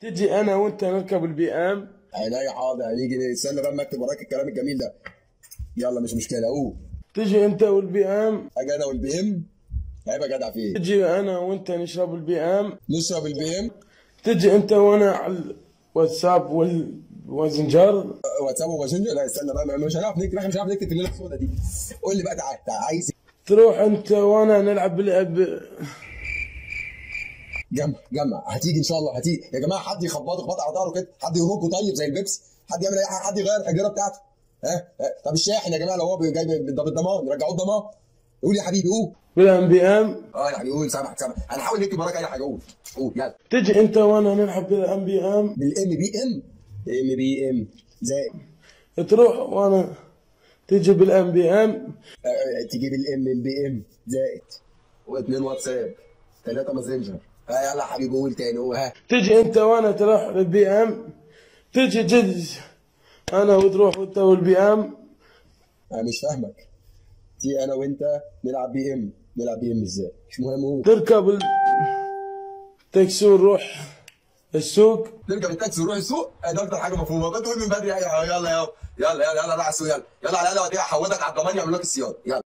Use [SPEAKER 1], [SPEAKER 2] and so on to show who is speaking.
[SPEAKER 1] تجي انا وانت نركب البي ام.
[SPEAKER 2] عينيا حاضر، هنيجي استنى بقى اما اكتب وراك الكلام الجميل ده. يلا مش مشكله، قول.
[SPEAKER 1] تجي انت والبي ام.
[SPEAKER 2] اجي انا والبي ام؟ هيبقى جدع فيه.
[SPEAKER 1] تجي انا وانت نشرب البي ام.
[SPEAKER 2] نشرب البي ام.
[SPEAKER 1] تجي انت وانا على الواتساب والماسنجر.
[SPEAKER 2] واتساب وماسنجر؟ لا استنى بقى، مش هنعرف نكتب، احنا مش هنعرف نكتب في الليله السوداء دي. قول لي بقى، تعال عايز إيه؟
[SPEAKER 1] تروح انت وانا نلعب بلعب.
[SPEAKER 2] جمع هتيجي ان شاء الله، هتيجي يا جماعه. حد يخبط على ظهره كده، حد يركه طيب زي البيبس، حد يعمل اي حاجه، حد يغير الحجره بتاعته. ها طب الشاحن يا جماعه لو هو جاي بالضمان رجعوه الضمان. قول يا حبيبي، قول.
[SPEAKER 1] بالام بي ام.
[SPEAKER 2] يا حبيبي قول، سامحك هنحاول نكتب وراك اي حاجه. قول يلا.
[SPEAKER 1] تجي انت وانا نلعب بالام بي ام.
[SPEAKER 2] بالام بي ام. ام بي ام زائد.
[SPEAKER 1] تروح وانا تجي بالام بي ام.
[SPEAKER 2] تجي بالام بي ام زائد، واثنين واتساب، ثلاثه ماسنجر. يلا يا حبيبي قول تاني. ها
[SPEAKER 1] تجي انت وانا تروح للبي ام. تجي جد انا وتروح انت والبي ام.
[SPEAKER 2] انا مش فاهمك. تيجي انا وانت نلعب بي ام. نلعب بي ام ازاي؟ مش مهم. قول.
[SPEAKER 1] تركب التاكسي ونروح السوق.
[SPEAKER 2] نركب التاكسي ونروح السوق؟ ده اكتر حاجه مفهومه. ما تقول من بدري. يلا يلا يلا يلا يلا يلا راح السوق. يلا يلا على الاقل اوديك احودك على الضمان يعملوا لك الصيانه. يلا.